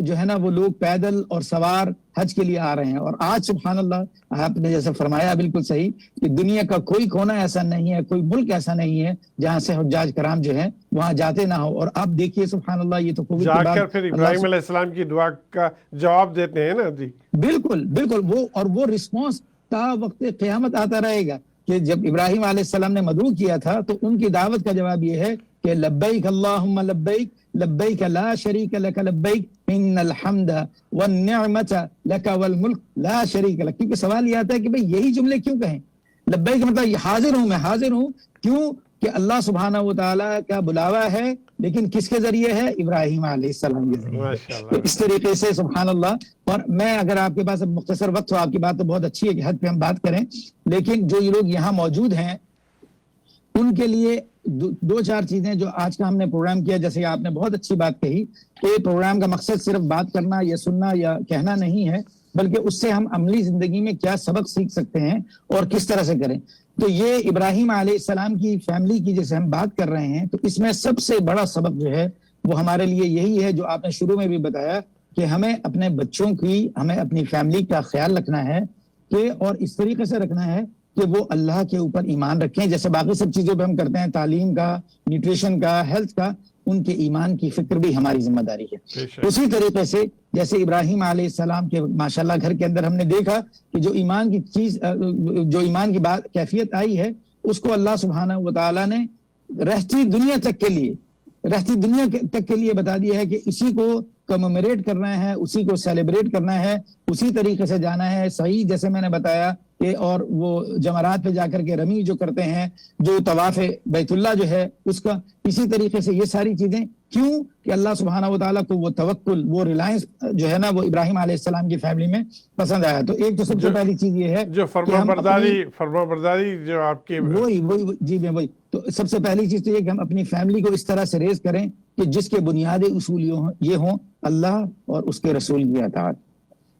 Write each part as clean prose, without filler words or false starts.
جو ہے نا وہ لوگ پیدل اور سوار حج کے لیے آ رہے ہیں. اور آج سبحان اللہ آپ نے جیسے فرمایا بالکل صحیح کہ دنیا کا کوئی کونا ایسا نہیں ہے, کوئی ملک ایسا نہیں ہے جہاں سے حجاج کرام جو ہیں وہاں جاتے نہ ہو. اور آپ دیکھیے سبحان اللہ یہ تو کووڈ جا کے بعد کر پھر ابراہیم علیہ السلام کی دعا کا جواب دیتے ہیں نا. جی بالکل بالکل, وہ رسپانس تا وقت قیامت آتا رہے گا کہ جب ابراہیم علیہ السلام نے مدعو کیا تھا تو ان کی دعوت کا جواب یہ ہے کہ لبیک اللہم لبیک لبیک لا شریک لک لبیک ان الحمد والنعمت لک والملک لا شریک لک. کیونکہ سوال یہ آتا ہے کہ بھئی یہی جملے کیوں کہیں؟ لبیک مطلب حاضر ہوں, میں حاضر ہوں. کیوں کہ اللہ سبحانہ و تعالیٰ کا بلاوا ہے, لیکن کس کے ذریعے ہے؟ ابراہیم علیہ السلام کے ذریعے. ماشاءاللہ. اس طریقے سے سبحان اللہ. اور میں اگر آپ کے پاس اب مختصر وقت ہو, آپ کی بات تو بہت اچھی ہے کہ حد پہ ہم بات کریں, لیکن جو یہ لوگ یہاں موجود ہیں ان کے لیے دو چار چیزیں جو آج کا ہم نے پروگرام کیا, جیسے آپ نے بہت اچھی بات کہی کہ پروگرام کا مقصد صرف بات کرنا یا سننا یا کہنا نہیں ہے, بلکہ اس سے ہم عملی زندگی میں کیا سبق سیکھ سکتے ہیں اور کس طرح سے کریں. تو یہ ابراہیم علیہ السلام کی فیملی کی جیسے ہم بات کر رہے ہیں, تو اس میں سب سے بڑا سبق جو ہے وہ ہمارے لیے یہی ہے جو آپ نے شروع میں بھی بتایا کہ ہمیں اپنے بچوں کی, ہمیں اپنی فیملی کا خیال رکھنا ہے کہ, اور اس طریقے سے رکھنا ہے کہ وہ اللہ کے اوپر ایمان رکھیں. جیسے باقی سب چیزوں پہ ہم کرتے ہیں, تعلیم کا, نیوٹریشن کا, ہیلتھ کا, ان کے ایمان کی فکر بھی ہماری ذمہ داری ہے. اسی طریقے سے جیسے ابراہیم علیہ السلام کے ماشاءاللہ گھر کے اندر ہم نے دیکھا کہ جو ایمان کی چیز, جو ایمان کی بات کیفیت آئی ہے, اس کو اللہ سبحانہ و تعالیٰ نے رہتی دنیا تک کے لیے بتا دیا ہے کہ اسی کو کمیموریٹ کرنا ہے, اسی کو سیلیبریٹ کرنا ہے, اسی طریقے سے جانا ہے. صحیح جیسے میں نے بتایا کہ, اور وہ جمرات پہ جا کر کے رمی جو کرتے ہیں, جو طواف بیت اللہ جو ہے اس کا, اسی طریقے سے یہ ساری چیزیں. کیوں کہ اللہ سبحانہ و تعالیٰ کو وہ توکل, وہ ریلائنس جو ہے نا وہ ابراہیم علیہ السلام کی فیملی میں پسند آیا. تو ایک تو سب سے پہلی چیز یہ ہے جو فرما برداری جو آپ کی وہی جی میں وہی. تو سب سے پہلی چیز تو یہ کہ ہم اپنی فیملی کو اس طرح سے ریز کریں کہ جس کے بنیادی اصول یہ ہوں اللہ اور اس کے رسول کی اطاعت,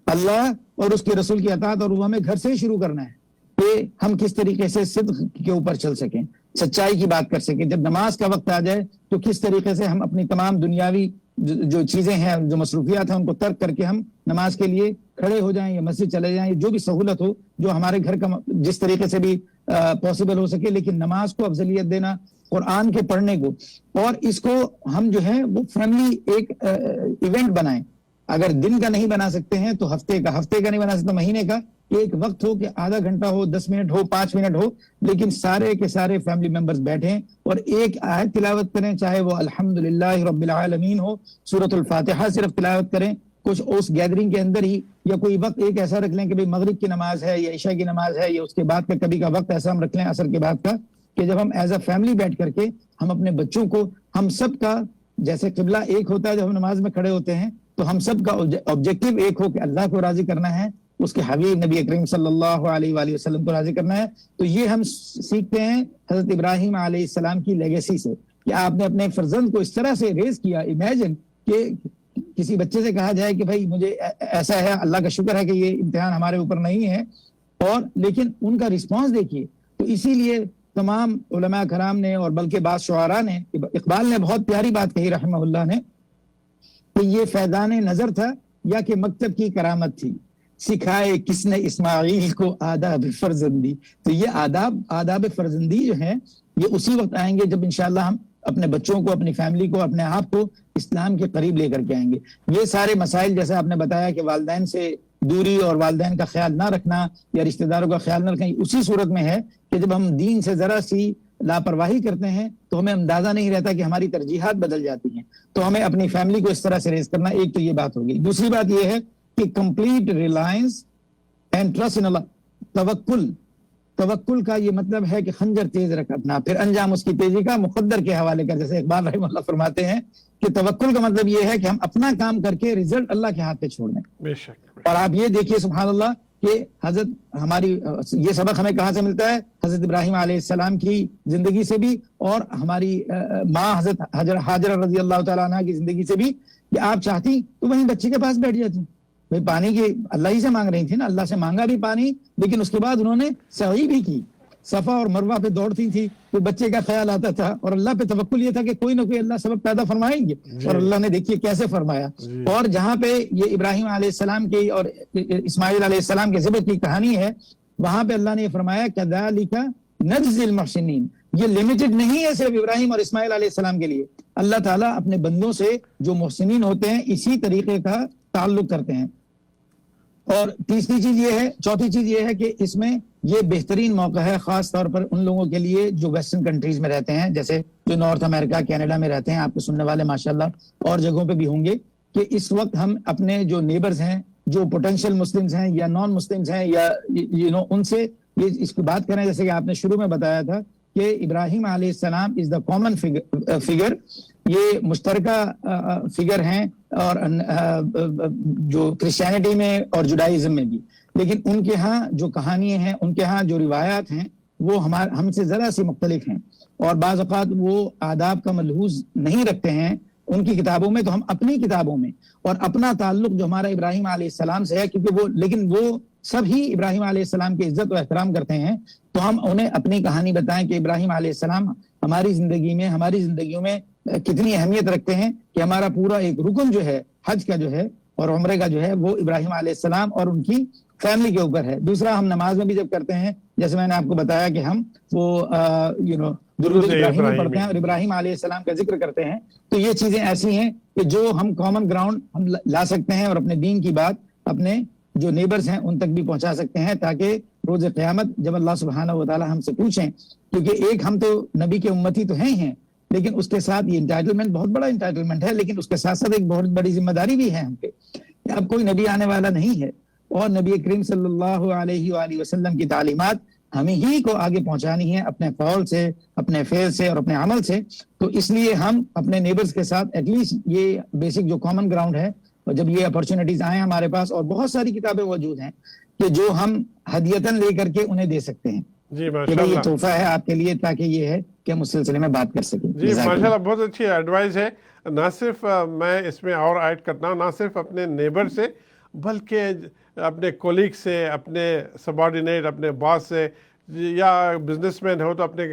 اللہ اور اس کے رسول کی اطاعت. اور وہ ہمیں گھر سے ہی شروع کرنا ہے کہ ہم کس طریقے سے صدق کے اوپر چل سکیں, سچائی کی بات کر سکیں. جب نماز کا وقت آ جائے تو کس طریقے سے ہم اپنی تمام دنیاوی جو چیزیں ہیں, جو مصروفیات ہیں, ان کو ترک کر کے ہم نماز کے لیے کھڑے ہو جائیں یا مسجد چلے جائیں, جو بھی سہولت ہو, جو ہمارے گھر کا جس طریقے سے بھی پاسبل ہو سکے. لیکن نماز کو افضلیت دینا, قرآن کے پڑھنے کو, اور اس کو ہم جو ہے وہ فیملی ایک ایونٹ بنائیں. اگر دن کا نہیں بنا سکتے ہیں تو ہفتے کا نہیں بنا سکتے, مہینے کا ایک وقت ہو کہ آدھا گھنٹہ ہو, 10 منٹ ہو, 5 منٹ ہو, لیکن سارے کے سارے فیملی ممبرز بیٹھیں اور ایک آیت تلاوت کریں, چاہے وہ الحمدللہ رب العالمین ہو, سورۃ الفاتحہ صرف تلاوت کریں. کچھ اس گیدرنگ کے اندر ہی, یا کوئی وقت ایک ایسا رکھ لیں کہ بھئی مغرب کی نماز ہے یا عشاء کی نماز ہے, یا اس کے بعد کا کبھی کا وقت ایسا ہم رکھ لیں عصر کے بعد کا, کہ جب ہم ایز اے فیملی بیٹھ کر کے ہم اپنے بچوں کو, ہم سب کا جیسے قبلہ ایک ہوتا ہے جب ہم نماز میں کھڑے ہوتے ہیں, تو ہم سب کا آبجیکٹو ایک ہو کہ اللہ کو راضی کرنا ہے, اس کے حبیب نبی اکریم صلی اللہ علیہ وآلہ وسلم کو راضی کرنا ہے. تو یہ ہم سیکھتے ہیں حضرت ابراہیم علیہ السلام کی لیگیسی سے, کہ آپ نے اپنے فرزند کو اس طرح سے ریز کیا. امیجن کہ کسی بچے سے کہا جائے کہ بھائی مجھے ایسا ہے, اللہ کا شکر ہے کہ یہ امتحان ہمارے اوپر نہیں ہے, اور لیکن ان کا رسپانس دیکھیے. تو اسی لیے تمام علماء کرام نے, اور بلکہ بعض شعراء نے, اقبال نے بہت پیاری بات کہی رحمہ اللہ نے, کہ یہ فیضان نظر تھا یا کہ مکتب کی کرامت تھی, سکھائے کس نے اسماعیل کو آداب فرزندی. تو یہ آداب فرزندی جو ہیں یہ اسی وقت آئیں گے جب انشاءاللہ ہم اپنے بچوں کو, اپنی فیملی کو, اپنے آپ کو اسلام کے قریب لے کر کے آئیں گے. یہ سارے مسائل جیسے آپ نے بتایا کہ والدین سے دوری اور والدین کا خیال نہ رکھنا یا رشتہ داروں کا خیال نہ رکھنا, اسی صورت میں ہے کہ جب ہم دین سے ذرا سی لاپرواہی کرتے ہیں تو ہمیں اندازہ نہیں رہتا کہ ہماری ترجیحات بدل جاتی ہیں. تو ہمیں اپنی فیملی کو اس طرح سے ریز کرنا. ایک تو یہ بات ہوگی. دوسری بات یہ ہے کہ complete reliance and trust in Allah. توکل کا یہ مطلب ہے کہ خنجر تیز رکھ اپنا, پھر انجام اس کی تیزی کا مقدر کے حوالے کر. جیسے اقبال رحمہ اللہ فرماتے ہیں کہ توکل کا مطلب یہ ہے کہ ہم اپنا کام کر کے رزلٹ اللہ کے ہاتھ پہ چھوڑ دیں. بے شک. اور آپ یہ دیکھیے سبحان اللہ کہ حضرت ہماری یہ سبق ہمیں کہاں سے ملتا ہے؟ حضرت ابراہیم علیہ السلام کی زندگی سے بھی, اور ہماری ماں حضرت حاجرہ رضی اللہ تعالیٰ عنہ کی زندگی سے بھی, کہ آپ چاہتی تو وہیں بچے کے پاس بیٹھ جاتی. بھائی پانی کی اللہ ہی سے مانگ رہی تھی نا, اللہ سے مانگا بھی پانی, لیکن اس کے بعد انہوں نے سعی بھی کی, صفا اور مروہ پہ دوڑتی تھی, کوئی بچے کا خیال آتا تھا اور اللہ پہ توکل یہ تھا کہ کوئی نہ کوئی اللہ سبب پیدا فرمائیں گے, اور اللہ نے دیکھیے کیسے فرمایا. اور جہاں پہ یہ ابراہیم علیہ السلام کی اور اسماعیل علیہ السلام کے ذبح کی کہانی ہے, وہاں پہ اللہ نے یہ فرمایا کذالک نجزی المحسنین. یہ لمیٹڈ نہیں ہے صرف ابراہیم اور اسماعیل علیہ السلام کے لیے, اللہ تعالیٰ اپنے بندوں سے جو محسنین ہوتے ہیں اسی طریقے کا تعلق کرتے ہیں. اور تیسری چیز یہ ہے, چوتھی چیز یہ ہے کہ اس میں یہ بہترین موقع ہے خاص طور پر ان لوگوں کے لیے جو ویسٹرن کنٹریز میں رہتے ہیں, جیسے جو نارتھ امریکہ کینیڈا میں رہتے ہیں, آپ کو سننے والے ماشاءاللہ اور جگہوں پہ بھی ہوں گے, کہ اس وقت ہم اپنے جو نیبرز ہیں, جو پوٹینشیل مسلمز ہیں یا نان مسلمز ہیں, یا ان سے یہ اس کی بات کریں, جیسے کہ آپ نے شروع میں بتایا تھا کہ ابراہیم علیہ السلام از دا کامن فگر, یہ مشترکہ فگر ہیں اور جو کرسچینٹی میں اور جوڈائزم میں بھی, لیکن ان کے ہاں جو کہانیاں ہیں, ان کے ہاں جو روایات ہیں وہ ہم سے ذرا سی مختلف ہیں, اور بعض اوقات وہ آداب کا ملحوظ نہیں رکھتے ہیں ان کی کتابوں میں, تو ہم اپنی کتابوں میں اور اپنا تعلق جو ہمارا ابراہیم علیہ السلام سے ہے, کیونکہ لیکن وہ سب ہی ابراہیم علیہ السلام کی عزت و احترام کرتے ہیں, تو ہم انہیں اپنی کہانی بتائیں کہ ابراہیم علیہ السلام ہماری زندگیوں میں کتنی اہمیت رکھتے ہیں, کہ ہمارا پورا ایک رکن جو ہے حج کا جو ہے اور عمرے کا جو ہے وہ ابراہیم علیہ السلام اور ان کی فیملی کے اوپر ہے. دوسرا, ہم نماز میں بھی جب کرتے ہیں, جیسے میں نے آپ کو بتایا کہ ہم وہ درود ابراہیم پڑھتے ہیں اور ابراہیم علیہ السلام کا ذکر کرتے ہیں, تو یہ چیزیں ایسی ہیں کہ جو ہم کامن گراؤنڈ ہم لا سکتے ہیں اور اپنے دین کی بات اپنے جو نیبرز ہیں ان تک بھی پہنچا سکتے ہیں, تاکہ روز قیامت جب اللہ سبحانہ و تعالی ہم سے پوچھیں, کیونکہ ایک ہم تو نبی کے امتی تو ہیں, لیکن اس کے ساتھ یہ انٹائٹلمنٹ بہت بڑا انٹائٹلمنٹ ہے, لیکن اس کے ساتھ ساتھ ایک بہت بڑی ذمہ داری بھی ہے ہم پہ, کہ اب کوئی نبی آنے والا نہیں ہے, اور نبی کریم صلی اللہ علیہ وآلہ وسلم کی تعلیمات ہمیں ہی کو آگے پہنچانی ہے اپنے قول سے, اپنے فعل سے اور اپنے عمل سے. تو اس لیے ہم اپنے نیبرز کے ساتھ ایٹ لیسٹ یہ بیسک جو کامن گراؤنڈ ہے, اور جب یہ اپرچونٹیز آئیں ہمارے پاس, اور بہت ساری کتابیں موجود ہیں کہ جو ہم ہدیتاً لے کر کے انہیں دے سکتے ہیں, جی کہ یہ تحفہ ہے آپ کے لیے, تاکہ یہ ہے کہ ہم اس سلسلے میں بات کر سکیں. جی ماشاءاللہ, بہت اچھی ایڈوائز ہے. نہ صرف میں اس میں اور ایڈ کرتا ہوں, نہ صرف اپنے نیبر سے بلکہ اپنے کولیگ سے, اپنے سبارڈینیٹ, اپنے باس سے, یا بزنس مین ہو تو اپنے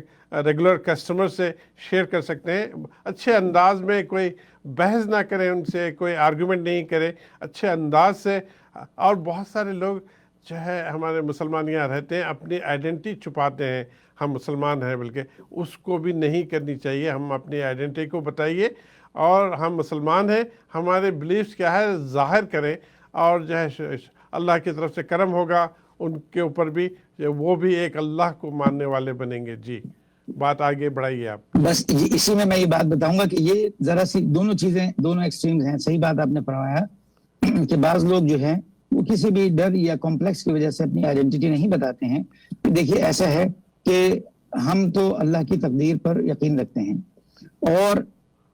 ریگولر کسٹمر سے شیئر کر سکتے ہیں. اچھے انداز میں کوئی بحث نہ کریں ان سے, کوئی آرگومنٹ نہیں کرے, اچھے انداز سے. اور بہت سارے لوگ جو ہے ہمارے مسلمان یہاں رہتے ہیں, اپنی آئیڈینٹی چھپاتے ہیں, ہم مسلمان ہیں, بلکہ اس کو بھی نہیں کرنی چاہیے. ہم اپنی آئیڈینٹی کو بتائیے, اور ہم مسلمان ہیں, ہمارے بلیفز کیا ہے ظاہر کریں, اور جو ہے اللہ کی طرف سے کرم ہوگا ان کے اوپر بھی, وہ بھی ایک اللہ کو ماننے والے بنیں گے. جی بات آگے بڑھائیے آپ. بس اسی میں یہ بات بتاؤں گا کہ یہ ذرا سی دونوں چیزیں, دونوں ایکسٹریمز ہیں. صحیح بات آپ نے فرمایا کہ بعض لوگ جو ہیں وہ کسی بھی ڈر یا کمپلیکس کی وجہ سے اپنی آئیڈینٹی نہیں بتاتے ہیں. دیکھیے ایسا ہے کہ ہم تو اللہ کی تقدیر پر یقین رکھتے ہیں, اور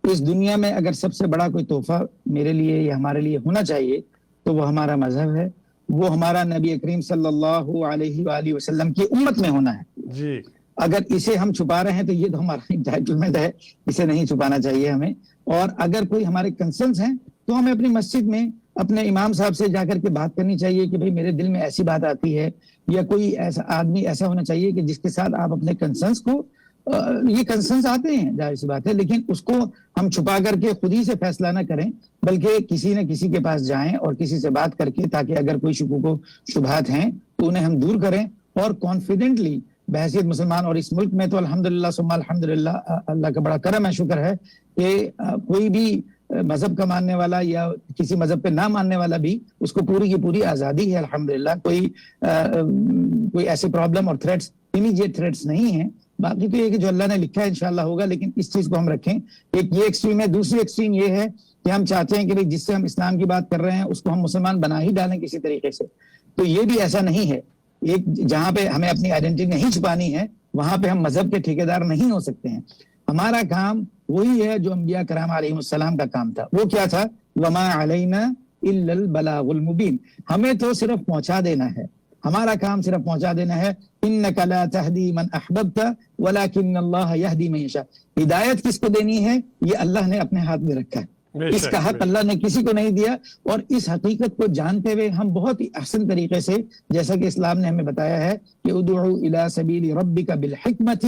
اس دنیا میں اگر سب سے بڑا کوئی تحفہ میرے لیے یا ہمارے لیے ہونا چاہیے تو وہ ہمارا مذہب ہے, وہ ہمارا نبی کریم صلی اللہ علیہ وآلہ وسلم کی امت میں ہونا ہے. جی اگر اسے ہم چھپا رہے ہیں تو یہ تو ہمارا انٹائٹلمنٹ ہے, اسے نہیں چھپانا چاہیے ہمیں. اور اگر کوئی ہمارے کنسرنس ہیں تو ہمیں اپنی مسجد میں اپنے امام صاحب سے جا کر کے بات کرنی چاہیے کہ بھئی میرے دل میں ایسی بات آتی ہے, یا کوئی ایسا آدمی ایسا ہونا چاہیے کہ جس کے ساتھ آپ اپنے کنسرنس کو, یہ کنسرنس آتے ہیں ظاہر سی بات ہے, لیکن اس کو ہم چھپا کر کے خود ہی سے فیصلہ نہ کریں, بلکہ کسی نہ کسی کے پاس جائیں اور کسی سے بات کر کے, تاکہ اگر کوئی شکوک و شبہات ہیں تو انہیں ہم دور کریں, اور کانفیڈنٹلی بحیثیت مسلمان. اور اس ملک میں تو الحمدللہ ثم الحمدللہ, اللہ کا بڑا کرم ہے, شکر ہے کہ کوئی بھی مذہب کا ماننے والا یا کسی مذہب پہ نہ ماننے والا بھی, اس کو پوری کی پوری آزادی ہے الحمدللہ. کوئی ایسی پرابلم اور تھریٹس, امیجیٹ تھریٹس نہیں ہیں. باقی تو یہ کہ جو اللہ نے لکھا ہے انشاءاللہ ہوگا, لیکن اس چیز کو ہم رکھیں. ایک یہ ایکسٹریم ہے. دوسری ایکسٹریم یہ ہے کہ ہم چاہتے ہیں کہ جس سے ہم اسلام کی بات کر رہے ہیں اس کو ہم مسلمان بنا ہی ڈالیں کسی طریقے سے. تو یہ بھی ایسا نہیں ہے. ایک جہاں پہ ہمیں اپنی آئیڈینٹی نہیں چھپانی ہے, وہاں پہ ہم مذہب کے ٹھیکیدار نہیں ہو سکتے ہیں. ہمارا کام وہی ہے جو انبیاء کرام علیہ السلام کا کام تھا. وہ کیا تھا؟ وما علینا الا البلاغ المبین. ہمیں تو صرف پہنچا دینا ہے, ہمارا کام صرف پہنچا دینا ہے. انک لا تہدی من احببت ولکن اللہ یہدی من یشاء. ہدایت کس کو دینی ہے یہ اللہ نے اپنے ہاتھ میں رکھا ہے. اس کا حق اللہ نے کسی کو نہیں دیا. اور اس حقیقت کو جانتے ہوئے ہم بہت ہی احسن طریقے سے, جیسا کہ اسلام نے ہمیں بتایا ہے کہ ادعو الی سبیل ربک بالحکمت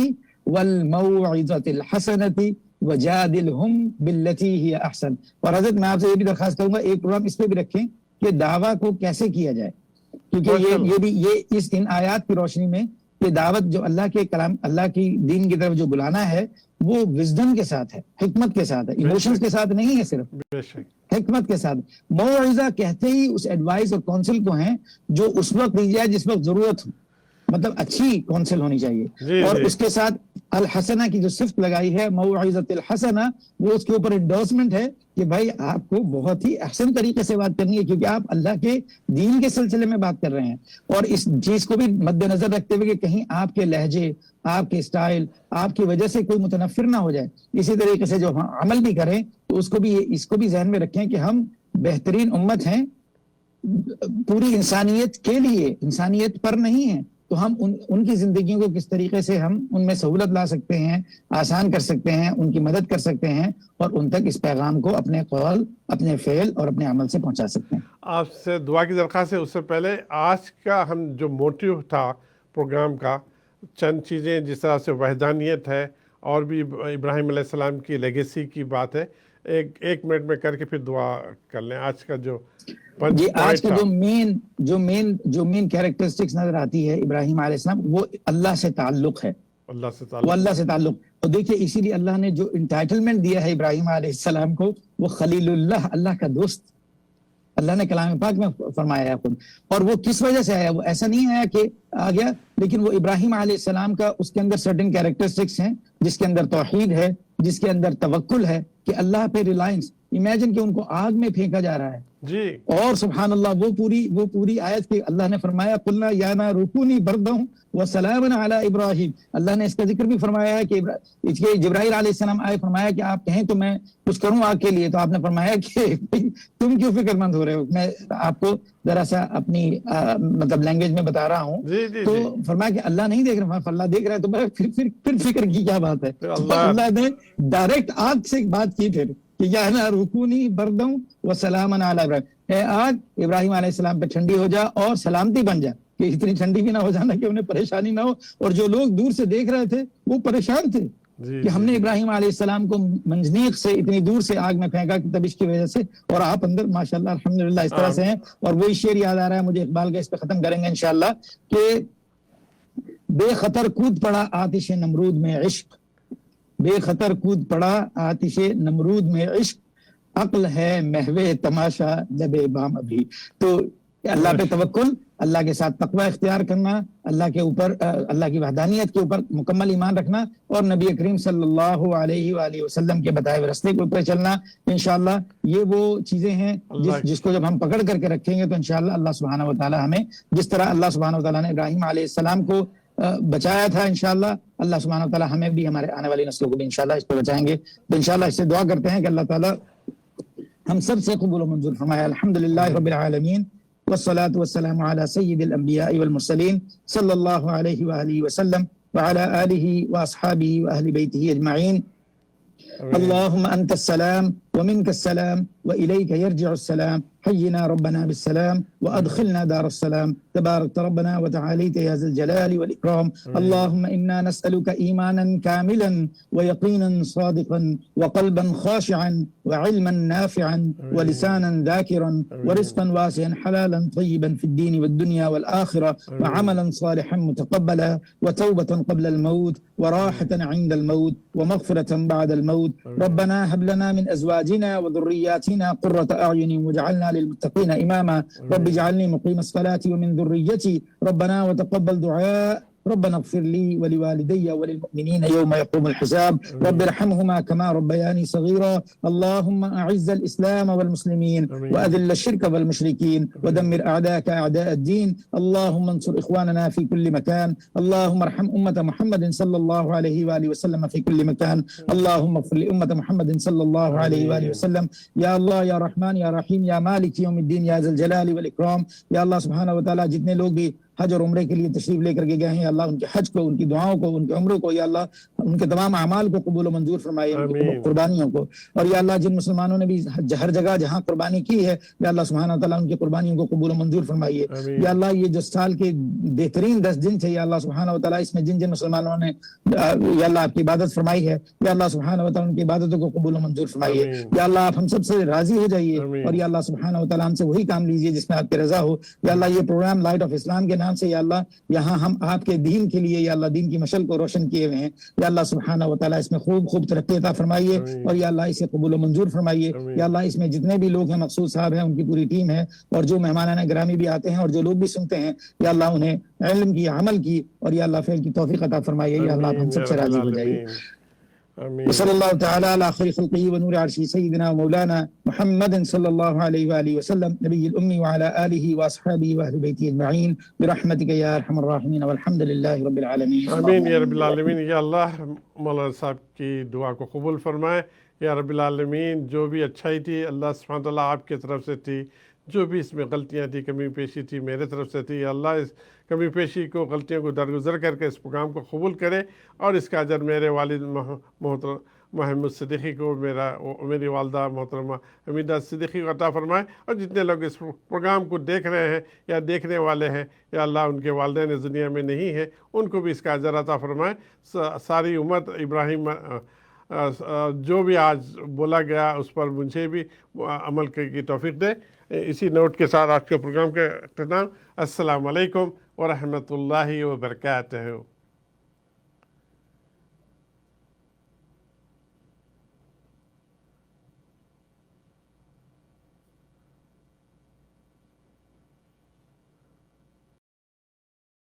والموعظۃ الحسنۃ وجادلہم باللتی ہی احسن. اور حضرت میں آپ سے یہ بھی درخواست کروں گا ایک پروگرام اس پہ بھی رکھیں کہ دعویٰ کو کیسے کیا جائے، کیونکہ یہ بھی ان آیات کی روشنی میں کہ دعوت جو اللہ کے کلام، اللہ کی دین کی طرف جو بلانا ہے وہ وزڈم کے ساتھ ہے، حکمت کے ساتھ ہے، ایموشنز کے ساتھ نہیں ہے، صرف حکمت کے ساتھ. موعظہ کہتے ہی اس ایڈوائس اور کونسل کو ہیں جو اس وقت دی جائے جس وقت ضرورت ہو، مطلب اچھی کونسل ہونی چاہیے. اور اس کے ساتھ الحسنہ کی جو صفت لگائی ہے موعظۃ الحسنہ، وہ اس کے اوپر انڈورسمنٹ ہے کہ بھائی آپ کو بہت ہی احسن طریقے سے بات کرنی ہے، کیونکہ آپ اللہ کے دین کے سلسلے میں بات کر رہے ہیں. اور اس چیز کو بھی مد نظر رکھتے ہوئے کہ کہیں آپ کے لہجے، آپ کے اسٹائل، آپ کی وجہ سے کوئی متنفر نہ ہو جائے. اسی طریقے سے جو ہم عمل بھی کریں تو اس کو بھی ذہن میں رکھیں کہ ہم بہترین امت ہیں پوری انسانیت کے لیے، انسانیت پر نہیں ہیں. تو ہم ان کی زندگیوں کو کس طریقے سے ہم ان میں سہولت لا سکتے ہیں، آسان کر سکتے ہیں، ان کی مدد کر سکتے ہیں اور ان تک اس پیغام کو اپنے قول، اپنے فعل اور اپنے عمل سے پہنچا سکتے ہیں. آپ سے دعا کی درخواست ہے. اس سے پہلے آج کا ہم جو موٹیو تھا پروگرام کا، چند چیزیں جس طرح سے وحدانیت ہے اور بھی ابراہیم علیہ السلام کی لیگیسی کی بات ہے، ایک منٹ میں کر کے پھر دعا کر لیں. آج کا جو جی آج کا جو مین کیریکٹرسٹکس نظر آتی ہے ابراہیم علیہ السلام، وہ اللہ سے تعلق ہے، وہ اللہ سے تعلق. اور دیکھیے اسی لیے اللہ نے جو انٹائٹلمنٹ دیا ہے ابراہیم علیہ السلام کو، وہ خلیل اللہ، اللہ کا دوست، اللہ نے کلام پاک میں فرمایا ہے خود. اور وہ کس وجہ سے آیا؟ وہ ایسا نہیں آیا کہ آ گیا، لیکن وہ ابراہیم علیہ السلام کا اس کے اندر سرٹن کیریکٹرسٹکس ہیں، جس کے اندر توحید ہے، جس کے اندر توکل ہے، کہ اللہ پہ ریلائنس. امیجن کہ ان کو آگ میں پھینکا جا رہا ہے جی، اور سبحان اللہ وہ پوری آیت کی اللہ نے فرمایا قلنا یا نار کونی بردا وسلاما علی ابراہیم. اللہ نے اس کا ذکر بھی فرمایا ہے کہ جبرائیل علیہ السلام آئے، فرمایا کہ آپ کہیں تو میں کچھ کروں آگ کے لیے، تو آپ نے فرمایا کہ تم کیوں فکر مند ہو رہے ہو، میں آپ کو ذرا سا اپنی مطلب لینگویج میں بتا رہا ہوں. تو فرمایا کہ اللہ نہیں دیکھ رہا، اللہ دیکھ رہا ہے، تو پھر فکر کی کیا بات ہے. اللہ نے ڈائریکٹ آگ سے بات کی پھر کہ یا نار کونی بردا وسلاما علی ابراہیم، اے آگ ابراہیم علیہ السلام پہ ٹھنڈی ہو جا اور سلامتی بن جا، کہ اتنی ٹھنڈی بھی نہ ہو جانا کہ انہیں پریشانی نہ ہو. اور جو لوگ دور سے دیکھ رہے تھے وہ پریشان تھے کہ ہم نے ابراہیم علیہ السلام کو منجنیق سے اتنی دور سے آگ میں پھینکا کہ تبش کی وجہ سے، اور آپ اندر ماشاءاللہ الحمدللہ اس طرح سے ہیں. اور وہی شعر یاد آ رہا ہے مجھے اقبال کا، اس پہ ختم کریں گے انشاءاللہ، کہ بے خطر کود پڑا آتش نمرود میں عشق، بے خطر کود پڑا آتش نمرود میں عشق، عقل ہے محو تماشا لب بام ابھی. تو اللہ پہ توکل، اللہ کے ساتھ تقوی اختیار کرنا، اللہ کے اوپر، اللہ کی وحدانیت کے اوپر مکمل ایمان رکھنا، اور نبی کریم صلی اللہ علیہ وآلہ وسلم کے بتائے ہوئے راستے کے اوپر چلنا. انشاءاللہ یہ وہ چیزیں ہیں جس کو جب ہم پکڑ کر کے رکھیں گے تو انشاءاللہ اللہ سبحانہ وتعالی ہمیں، جس طرح اللہ سبحانہ وتعالی نے ابراہیم علیہ السلام کو بچایا تھا، انشاءاللہ اللہ سبحانہ وتعالی ہمیں بھی، ہمارے آنے والی نسلوں کو بھی انشاءاللہ اس پہ بچائیں گے. تو انشاءاللہ اس سے دعا کرتے ہیں کہ اللہ تعالی ہم سب سے قبول و منظور فرمائے. الحمدللہ رب العالمین والصلاة والسلام على سید الانبیاء والمرسلین صلی اللہ علیہ وآلہ وسلم وعلى آلہ واصحابہ واہل بیتہ اجمعین. اللهم أنت السلام ومنك السلام وإليك يرجع السلام، حينا ربنا بالسلام وأدخلنا دار السلام. تبارك ربنا وتعاليت يا ذا الجلال والإكرام. اللهم إنا نسألك إيمانا كاملا ويقينا صادقا وقلبا خاشعا وعلما نافعا ولسانا ذاكرا ورزقا واسعا حلالا طيبا في الدين والدنيا والآخرة وعملا صالحا متقبلا وتوبة قبل الموت وراحة عند الموت ومغفرة بعد الموت. ربنا هب لنا من أزواجنا وذرياتنا قرة أعين واجعلنا للمتقين إماما. رب اجعلني مقيم الصلاة ومن ذريتي ربنا وتقبل دعاء. ربنا اغفر لي ولوالدي وللمؤمنين يوم يقوم الحساب. رب ارحمهما كما ربياني صغيرا. اللهم أعز الإسلام والمسلمين وأذل الشرك والمشركين ودمر أعداءك أعداء الدين. اللهم انصر إخواننا في كل مكان. اللهم ارحم أمة محمد صلى الله عليه وآله وسلم في كل مكان. اللهم اغفر لأمة محمد صلى الله عليه وآله وسلم. يا الله يا رحمن يا رحيم يا مالك يوم الدين يا ذا الجلال والإكرام. یا اللہ سبحانہ وتعالی جتنے لوگ بھی حج اور عمرے کے لیے تشریف لے کر کے گئے ہیں، یا اللہ ان کے حج کو، ان کی دعاؤں کو، ان کے عمروں کو، یا اللہ ان کے تمام اعمال کو قبول و منظور فرمائے، ان کی آمین قربانیوں کو. اور یا اللہ جن مسلمانوں نے بھی ہر جگہ جہاں قربانی کی ہے، یا اللہ سبحانہ و تعالیٰ ان کی قربانیوں کو قبول و منظور فرمائیے. آمین یا اللہ یہ جو سال کے بہترین 10 دن تھے، یا اللہ سبحانہ و تعالیٰ اس میں جن جن مسلمانوں نے یا اللہ آپ کی عبادت فرمائی ہے، یا اللہ سبحانہ و تعالیٰ ان کی عبادتوں کو قبول و منظور فرمائیے. آمین یا اللہ آپ ہم سب سے راضی ہو جائیے، آمین اور یا اللہ سبحانہ و تعالیٰ ہم سے وہی کام لیجیے جس میں آپ کی رضا ہو. یا اللہ یہ پروگرام لائٹ آف اسلام کے نام سے یا اللہ یہاں ہم آپ کے دین کے لیے یا اللہ دین کی مشعل کو روشن کیے ہوئے ہیں. یا اللہ سبحانہ و تعالیٰ اس میں خوب ترقی عطا فرمائیے، آمین اور یا اللہ اسے قبول و منظور فرمائیے. آمین یا اللہ اس میں جتنے بھی لوگ ہیں، مقصود صاحب ہیں، ان کی پوری ٹیم ہے، اور جو مہمانان گرامی بھی آتے ہیں اور جو لوگ بھی سنتے ہیں، یا اللہ انہیں علم کی، عمل کی، اور یا اللہ فعل کی توفیق عطا فرمائیے. یا اللہ آپ ہم آمین یا سب سے رب راضی ہو جائیے. العالمین آمین وصلی اللہ تعالی علی خیر خلقہ ونور عرشہ سیدنا مولانا محمد صلی اللہ علیہ وآلہ وسلم نبی الامی وعلی آلہ واصحابہ واہل بیتہ اجمعین برحمتک یا ارحم الراحمین والحمد للہ رب العالمین. آمین یا رب العالمین. یا اللہ مولانا صاحب کی دعا کو قبول فرمائے یا رب العالمین. جو بھی اچھائی تھی اللہ سبحانہ تعالیٰ آپ کی طرف سے تھی، جو بھی اس میں غلطیاں تھی، کمی پیشی تھی، میرے طرف سے تھی. اللہ اس کمی پیشی کو، غلطیوں کو درگزر کر کے اس پروگرام کو قبول کرے، اور اس کا اجر میرے والد محترم محمد صدیقی کو، میری والدہ محترمہ حمیدہ صدیقی کو عطا فرمائے، اور جتنے لوگ اس پروگرام کو دیکھ رہے ہیں یا دیکھنے والے ہیں، یا اللہ ان کے والدین اس دنیا میں نہیں ہیں، ان کو بھی اس کا اجر عطا فرمائے. ساری امت ابراہیم جو بھی آج بولا گیا اس پر مجھے بھی عمل کی توفیق دے. اسی نوٹ کے ساتھ آج کے پروگرام کا اختتام. السلام علیکم ورحمۃ اللہ وبرکاتہ.